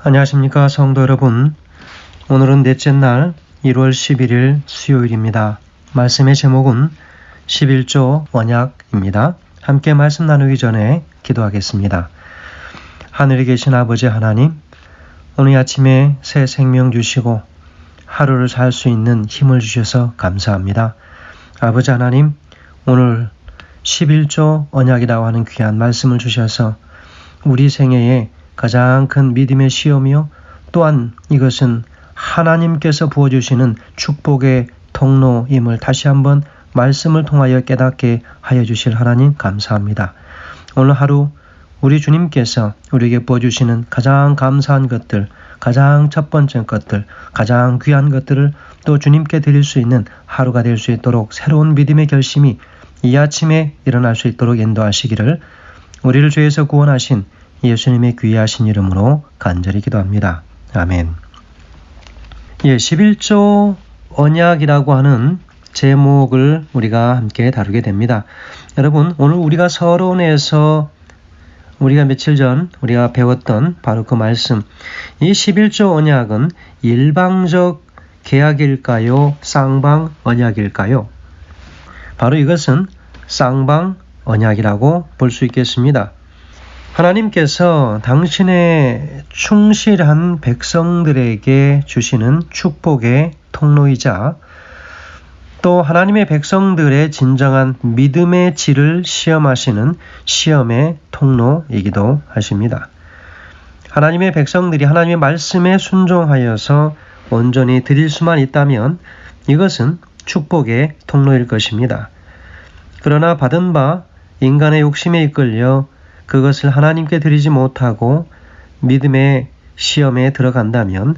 안녕하십니까 성도 여러분. 오늘은 넷째 날 1월 11일 수요일입니다. 말씀의 제목은 11조 언약입니다. 함께 말씀 나누기 전에 기도하겠습니다. 하늘에 계신 아버지 하나님, 오늘 아침에 새 생명 주시고 하루를 살 수 있는 힘을 주셔서 감사합니다. 아버지 하나님, 오늘 11조 언약이라고 하는 귀한 말씀을 주셔서 우리 생애에 가장 큰 믿음의 시험이요, 또한 이것은 하나님께서 부어주시는 축복의 통로임을 다시 한번 말씀을 통하여 깨닫게 하여 주실 하나님 감사합니다. 오늘 하루 우리 주님께서 우리에게 부어주시는 가장 감사한 것들, 가장 첫 번째 것들, 가장 귀한 것들을 또 주님께 드릴 수 있는 하루가 될 수 있도록 새로운 믿음의 결심이 이 아침에 일어날 수 있도록 인도하시기를 우리를 죄에서 구원하신 예수님의 귀하신 이름으로 간절히 기도합니다. 아멘. 11조 언약이라고 하는 제목을 우리가 함께 다루게 됩니다. 여러분, 오늘 우리가 서론에서 우리가 며칠 전 우리가 배웠던 바로 그 말씀, 이 11조 언약은 일방적 계약일까요? 쌍방 언약일까요? 바로 이것은 쌍방 언약이라고 볼 수 있겠습니다. 하나님께서 당신의 충실한 백성들에게 주시는 축복의 통로이자 또 하나님의 백성들의 진정한 믿음의 질을 시험하시는 시험의 통로이기도 하십니다. 하나님의 백성들이 하나님의 말씀에 순종하여서 온전히 드릴 수만 있다면 이것은 축복의 통로일 것입니다. 그러나 받은 바 인간의 욕심에 이끌려 그것을 하나님께 드리지 못하고 믿음의 시험에 들어간다면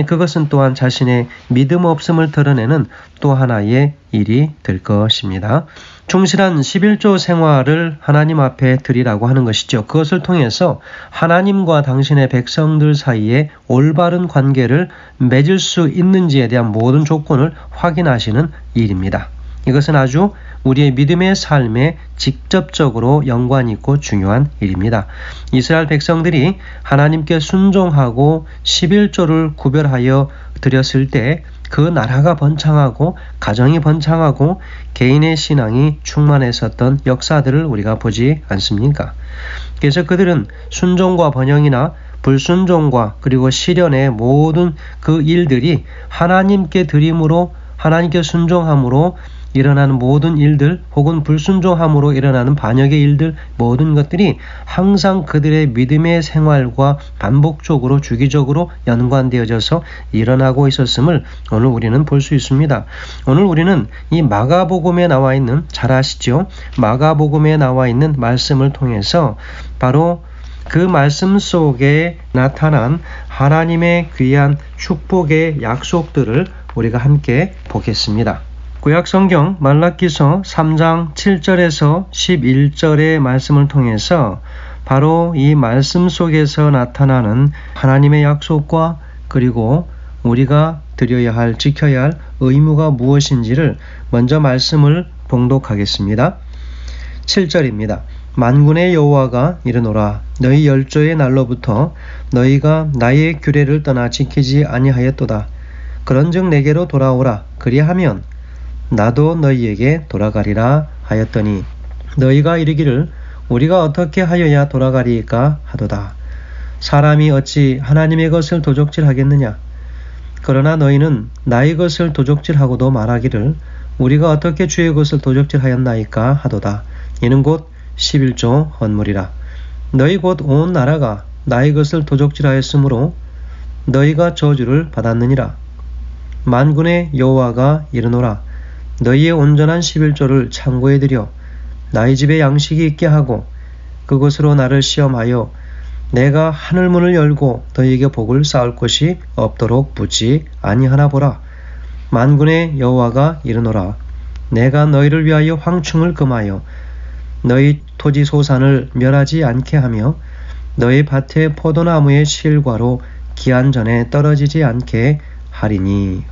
그것은 또한 자신의 믿음 없음을 드러내는 또 하나의 일이 될 것입니다. 충실한 11조 생활을 하나님 앞에 드리라고 하는 것이죠. 그것을 통해서 하나님과 당신의 백성들 사이에 올바른 관계를 맺을 수 있는지에 대한 모든 조건을 확인하시는 일입니다. 이것은 아주 우리의 믿음의 삶에 직접적으로 연관이 있고 중요한 일입니다. 이스라엘 백성들이 하나님께 순종하고 11조를 구별하여 드렸을 때 그 나라가 번창하고 가정이 번창하고 개인의 신앙이 충만했었던 역사들을 우리가 보지 않습니까? 그래서 그들은 순종과 번영이나 불순종과 그리고 시련의 모든 그 일들이 하나님께 드림으로 하나님께 순종함으로 일어나는 모든 일들 혹은 불순종함으로 일어나는 반역의 일들 모든 것들이 항상 그들의 믿음의 생활과 반복적으로 주기적으로 연관되어져서 일어나고 있었음을 오늘 우리는 볼 수 있습니다. 오늘 우리는 이 마가복음에 나와 있는, 잘 아시죠? 마가복음에 나와 있는 말씀을 통해서 바로 그 말씀 속에 나타난 하나님의 귀한 축복의 약속들을 우리가 함께 보겠습니다. 구약성경 말라기서 3장 7절에서 11절의 말씀을 통해서 바로 이 말씀 속에서 나타나는 하나님의 약속과 그리고 우리가 드려야 할, 지켜야 할 의무가 무엇인지를 먼저 말씀을 봉독하겠습니다. 7절입니다. 만군의 여호와가 이르노라. 너희 열조의 날로부터 너희가 나의 규례를 떠나 지키지 아니하였도다. 그런즉 내게로 돌아오라. 그리하면 나도 너희에게 돌아가리라 하였더니 너희가 이르기를 우리가 어떻게 하여야 돌아가리까 하도다. 사람이 어찌 하나님의 것을 도적질하겠느냐? 그러나 너희는 나의 것을 도적질하고도 말하기를 우리가 어떻게 주의 것을 도적질하였나이까 하도다. 이는 곧 11조 헌물이라. 너희 곧 온 나라가 나의 것을 도적질하였으므로 너희가 저주를 받았느니라. 만군의 여호와가 이르노라. 너희의 온전한 11조를 창고에 들여 나의 집에 양식이 있게 하고 그것으로 나를 시험하여 내가 하늘문을 열고 너희에게 복을 쌓을 것이 없도록 붙지 아니하나 보라. 만군의 여호와가 이르노라. 내가 너희를 위하여 황충을 금하여 너희 토지 소산을 멸하지 않게 하며 너희 밭의 포도나무의 실과로 기한 전에 떨어지지 않게 하리니.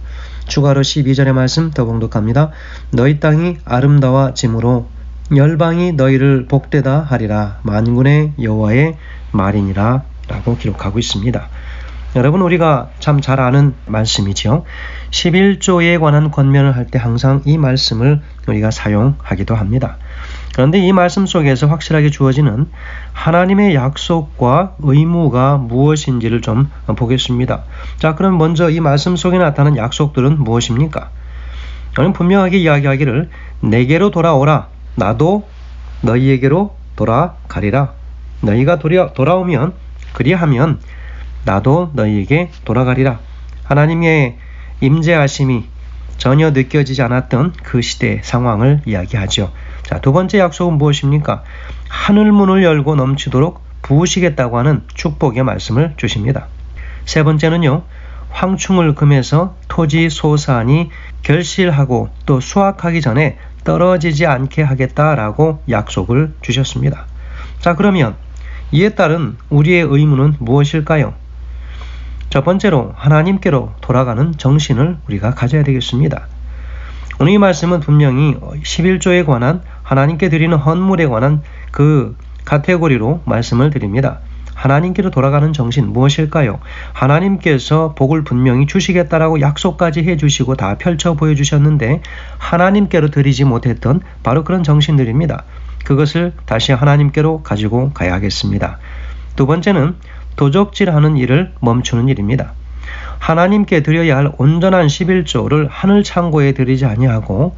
추가로 12절의 말씀 더 봉독합니다. 너희 땅이 아름다워짐으로 열방이 너희를 복되다 하리라. 만군의 여호와의 말이니라 라고 기록하고 있습니다. 여러분 우리가 참 잘 아는 말씀이죠. 11조에 관한 권면을 할 때 항상 이 말씀을 우리가 사용하기도 합니다. 그런데 이 말씀 속에서 확실하게 주어지는 하나님의 약속과 의무가 무엇인지를 좀 보겠습니다. 자, 그럼 먼저 이 말씀 속에 나타나는 약속들은 무엇입니까? 저는 분명하게 이야기하기를 내게로 돌아오라. 나도 너희에게로 돌아가리라. 너희가 돌아오면 그리하면 나도 너희에게 돌아가리라. 하나님의 임재하심이 전혀 느껴지지 않았던 그 시대 상황을 이야기하죠. 자, 두 번째 약속은 무엇입니까? 하늘문을 열고 넘치도록 부으시겠다고 하는 축복의 말씀을 주십니다. 세 번째는요, 황충을 금해서 토지 소산이 결실하고 또 수확하기 전에 떨어지지 않게 하겠다라고 약속을 주셨습니다. 자, 그러면 이에 따른 우리의 의무는 무엇일까요? 첫 번째로 하나님께로 돌아가는 정신을 우리가 가져야 되겠습니다. 오늘 이 말씀은 분명히 11조에 관한 하나님께 드리는 헌물에 관한 그 카테고리로 말씀을 드립니다. 하나님께로 돌아가는 정신 무엇일까요? 하나님께서 복을 분명히 주시겠다라고 약속까지 해주시고 다 펼쳐 보여주셨는데 하나님께로 드리지 못했던 바로 그런 정신들입니다. 그것을 다시 하나님께로 가지고 가야 하겠습니다. 두 번째는 도적질하는 일을 멈추는 일입니다. 하나님께 드려야 할 온전한 11조를 하늘 창고에 드리지 아니하고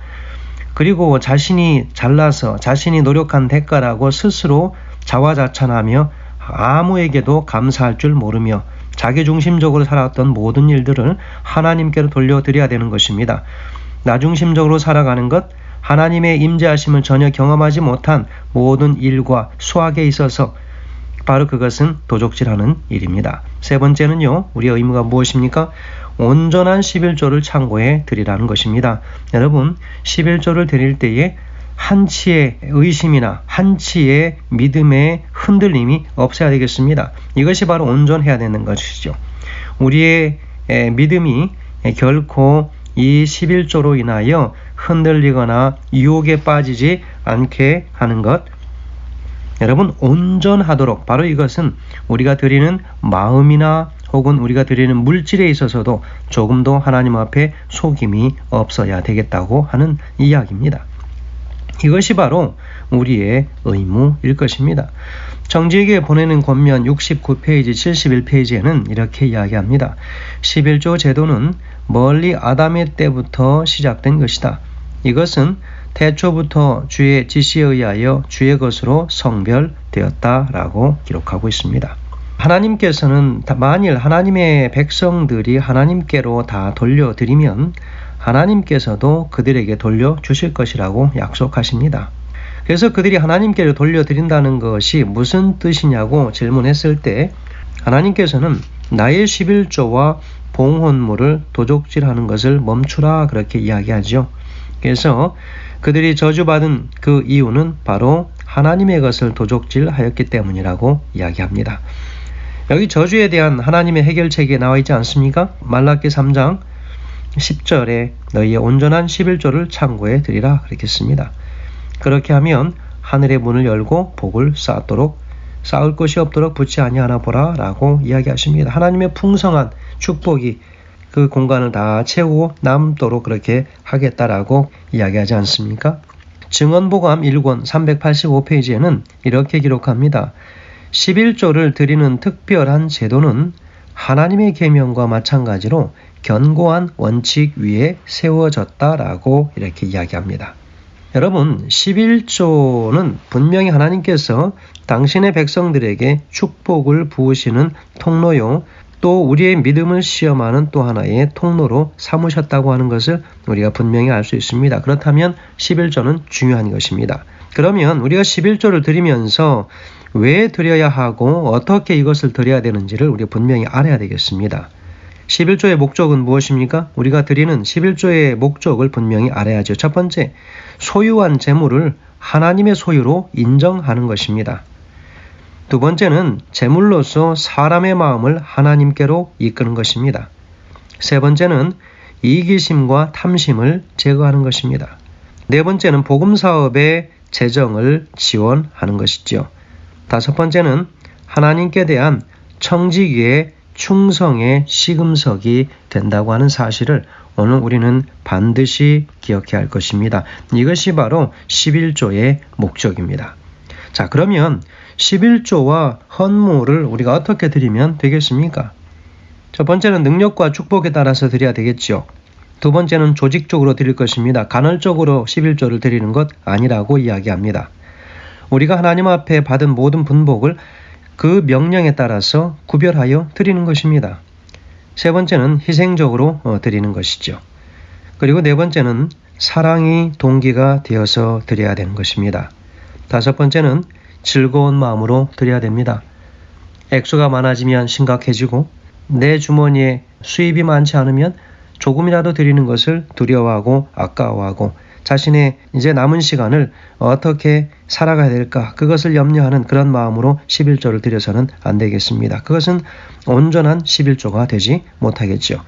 그리고 자신이 잘나서 자신이 노력한 대가라고 스스로 자화자찬하며 아무에게도 감사할 줄 모르며 자기중심적으로 살아왔던 모든 일들을 하나님께로 돌려드려야 되는 것입니다. 나중심적으로 살아가는 것, 하나님의 임재하심을 전혀 경험하지 못한 모든 일과 수확에 있어서 바로 그것은 도적질하는 일입니다. 세 번째는요, 우리의 의무가 무엇입니까? 온전한 11조를 창고에 드리라는 것입니다. 여러분, 11조를 드릴 때에 한치의 의심이나 한치의 믿음의 흔들림이 없어야 되겠습니다. 이것이 바로 온전해야 되는 것이죠. 우리의 믿음이 결코 이 11조로 인하여 흔들리거나 유혹에 빠지지 않게 하는 것, 여러분 온전하도록, 바로 이것은 우리가 드리는 마음이나 혹은 우리가 드리는 물질에 있어서도 조금도 하나님 앞에 속임이 없어야 되겠다고 하는 이야기입니다. 이것이 바로 우리의 의무일 것입니다. 청지에게 보내는 권면 69페이지 71페이지에는 이렇게 이야기합니다. 11조 제도는 멀리 아담의 때부터 시작된 것이다. 이것은 태초부터 주의 지시에 의하여 주의 것으로 성별되었다라고 기록하고 있습니다. 하나님께서는 만일 하나님의 백성들이 하나님께로 다 돌려드리면 하나님께서도 그들에게 돌려주실 것이라고 약속하십니다. 그래서 그들이 하나님께로 돌려드린다는 것이 무슨 뜻이냐고 질문했을 때 하나님께서는 나의 11조와 봉헌물을 도적질하는 것을 멈추라 그렇게 이야기하죠. 그래서 그들이 저주받은 그 이유는 바로 하나님의 것을 도적질하였기 때문이라고 이야기합니다. 여기 저주에 대한 하나님의 해결책이 나와 있지 않습니까? 말라기 3장 10절에 너희의 온전한 11조를 창고에 드리라 그렇게 씁니다. 그렇게 하면 하늘의 문을 열고 복을 쌓도록 쌓을 것이 없도록 붙지 아니하나 보라 라고 이야기하십니다. 하나님의 풍성한 축복이 그 공간을 다 채우고 남도록 그렇게 하겠다라고 이야기하지 않습니까? 증언보감 1권 385페이지에는 이렇게 기록합니다. 11조를 드리는 특별한 제도는 하나님의 계명과 마찬가지로 견고한 원칙 위에 세워졌다라고 이렇게 이야기합니다. 여러분, 11조는 분명히 하나님께서 당신의 백성들에게 축복을 부으시는 통로요, 또 우리의 믿음을 시험하는 또 하나의 통로로 삼으셨다고 하는 것을 우리가 분명히 알 수 있습니다. 그렇다면 11조는 중요한 것입니다. 그러면 우리가 11조를 드리면서 왜 드려야 하고 어떻게 이것을 드려야 되는지를 우리가 분명히 알아야 되겠습니다. 11조의 목적은 무엇입니까? 우리가 드리는 11조의 목적을 분명히 알아야죠. 첫 번째, 소유한 재물을 하나님의 소유로 인정하는 것입니다. 두 번째는 재물로서 사람의 마음을 하나님께로 이끄는 것입니다. 세 번째는 이기심과 탐심을 제거하는 것입니다. 네 번째는 복음사업의 재정을 지원하는 것이죠. 다섯 번째는 하나님께 대한 청지기의 충성의 시금석이 된다고 하는 사실을 오늘 우리는 반드시 기억해야 할 것입니다. 이것이 바로 11조의 목적입니다. 자, 그러면 11조와 헌물을 우리가 어떻게 드리면 되겠습니까? 첫 번째는 능력과 축복에 따라서 드려야 되겠죠. 두 번째는 조직적으로 드릴 것입니다. 간헐적으로 11조를 드리는 것 아니라고 이야기합니다. 우리가 하나님 앞에 받은 모든 분복을 그 명령에 따라서 구별하여 드리는 것입니다. 세 번째는 희생적으로 드리는 것이죠. 그리고 네 번째는 사랑이 동기가 되어서 드려야 되는 것입니다. 다섯 번째는 즐거운 마음으로 드려야 됩니다. 액수가 많아지면 심각해지고 내 주머니에 수입이 많지 않으면 조금이라도 드리는 것을 두려워하고 아까워하고 자신의 이제 남은 시간을 어떻게 살아가야 될까 그것을 염려하는 그런 마음으로 11조를 드려서는 안 되겠습니다. 그것은 온전한 11조가 되지 못하겠죠.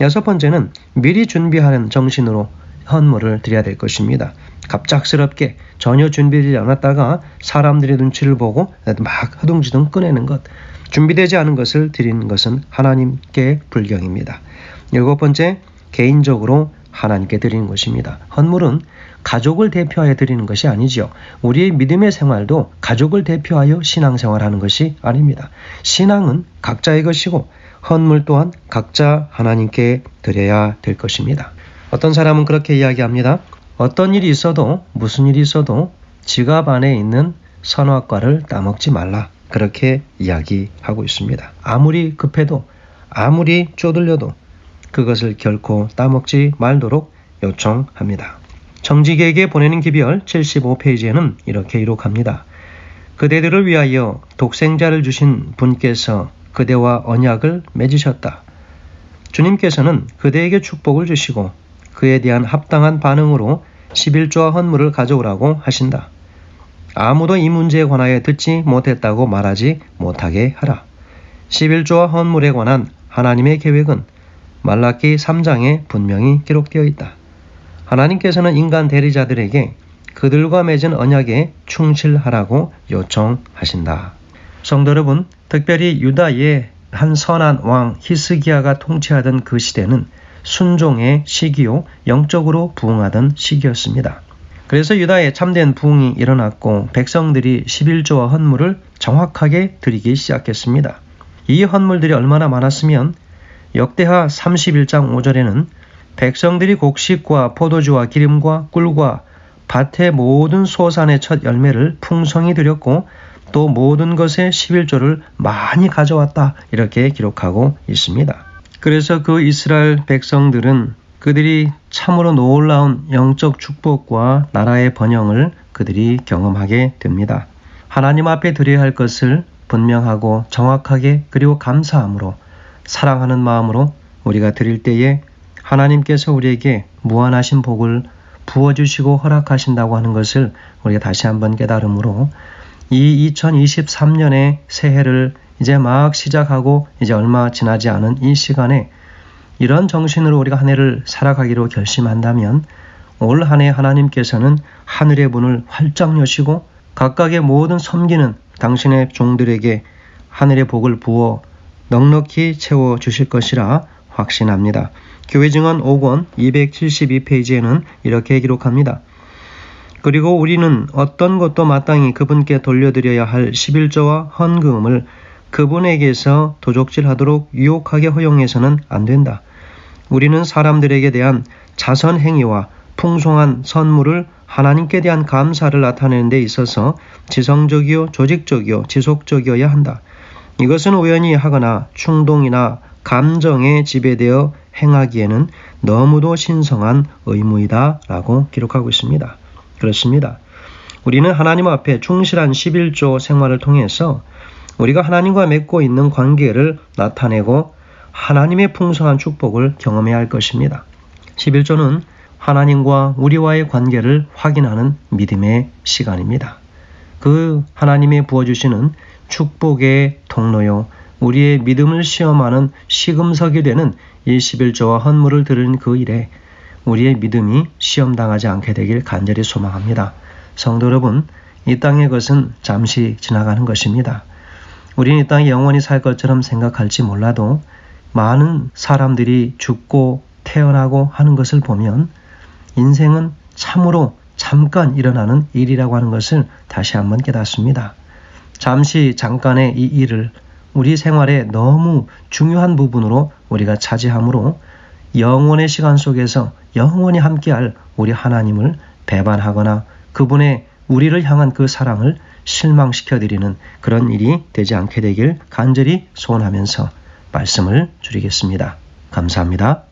여섯 번째는 미리 준비하는 정신으로 헌물을 드려야 될 것입니다. 갑작스럽게 전혀 준비되지 않았다가 사람들의 눈치를 보고 막 허둥지둥 꺼내는 것, 준비되지 않은 것을 드리는 것은 하나님께 불경입니다. 일곱 번째, 개인적으로 하나님께 드리는 것입니다. 헌물은 가족을 대표하여 드리는 것이 아니죠. 우리의 믿음의 생활도 가족을 대표하여 신앙생활하는 것이 아닙니다. 신앙은 각자의 것이고 헌물 또한 각자 하나님께 드려야 될 것입니다. 어떤 사람은 그렇게 이야기합니다. 어떤 일이 있어도 무슨 일이 있어도 지갑 안에 있는 선악과를 따먹지 말라. 그렇게 이야기하고 있습니다. 아무리 급해도 아무리 쪼들려도 그것을 결코 따먹지 말도록 요청합니다. 정직에게 보내는 기별 75페이지에는 이렇게 기록합니다. 그대들을 위하여 독생자를 주신 분께서 그대와 언약을 맺으셨다. 주님께서는 그대에게 축복을 주시고 그에 대한 합당한 반응으로 11조와 헌물을 가져오라고 하신다. 아무도 이 문제에 관하여 듣지 못했다고 말하지 못하게 하라. 11조와 헌물에 관한 하나님의 계획은 말라기 3장에 분명히 기록되어 있다. 하나님께서는 인간 대리자들에게 그들과 맺은 언약에 충실하라고 요청하신다. 성도 여러분, 특별히 유다의 한 선한 왕 히스기야가 통치하던 그 시대는 순종의 시기요 영적으로 부흥하던 시기였습니다. 그래서 유다에 참된 부흥이 일어났고 백성들이 11조와 헌물을 정확하게 드리기 시작했습니다. 이 헌물들이 얼마나 많았으면 역대하 31장 5절에는 백성들이 곡식과 포도주와 기름과 꿀과 밭의 모든 소산의 첫 열매를 풍성히 드렸고 또 모든 것의 11조를 많이 가져왔다 이렇게 기록하고 있습니다. 그래서 그 이스라엘 백성들은 그들이 참으로 놀라운 영적 축복과 나라의 번영을 그들이 경험하게 됩니다. 하나님 앞에 드려야 할 것을 분명하고 정확하게 그리고 감사함으로 사랑하는 마음으로 우리가 드릴 때에 하나님께서 우리에게 무한하신 복을 부어주시고 허락하신다고 하는 것을 우리가 다시 한번 깨달음으로 이 2023년의 새해를 이제 막 시작하고 이제 얼마 지나지 않은 이 시간에 이런 정신으로 우리가 한 해를 살아가기로 결심한다면 올 한 해 하나님께서는 하늘의 문을 활짝 여시고 각각의 모든 섬기는 당신의 종들에게 하늘의 복을 부어 넉넉히 채워주실 것이라 확신합니다. 교회 증언 5권 272페이지에는 이렇게 기록합니다. 그리고 우리는 어떤 것도 마땅히 그분께 돌려드려야 할 11조와 헌금을 그분에게서 도적질하도록 유혹하게 허용해서는 안 된다. 우리는 사람들에게 대한 자선 행위와 풍성한 선물을 하나님께 대한 감사를 나타내는 데 있어서 지성적이요, 조직적이요, 지속적이어야 한다. 이것은 우연히 하거나 충동이나 감정에 지배되어 행하기에는 너무도 신성한 의무이다 라고 기록하고 있습니다. 그렇습니다. 우리는 하나님 앞에 충실한 11조 생활을 통해서 우리가 하나님과 맺고 있는 관계를 나타내고 하나님의 풍성한 축복을 경험해야 할 것입니다. 11조는 하나님과 우리와의 관계를 확인하는 믿음의 시간입니다. 그 하나님의 부어주시는 축복의 통로요, 우리의 믿음을 시험하는 시금석이 되는 이 11조와 헌물을 드리는 그 일에 우리의 믿음이 시험당하지 않게 되길 간절히 소망합니다. 성도 여러분, 이 땅의 것은 잠시 지나가는 것입니다. 우리는 이 땅에 영원히 살 것처럼 생각할지 몰라도 많은 사람들이 죽고 태어나고 하는 것을 보면 인생은 참으로 잠깐 일어나는 일이라고 하는 것을 다시 한번 깨닫습니다. 잠시 잠깐의 이 일을 우리 생활의 너무 중요한 부분으로 우리가 차지하므로 영원의 시간 속에서 영원히 함께할 우리 하나님을 배반하거나 그분의 우리를 향한 그 사랑을 실망시켜드리는 그런 일이 되지 않게 되길 간절히 소원하면서 말씀을 줄이겠습니다. 감사합니다.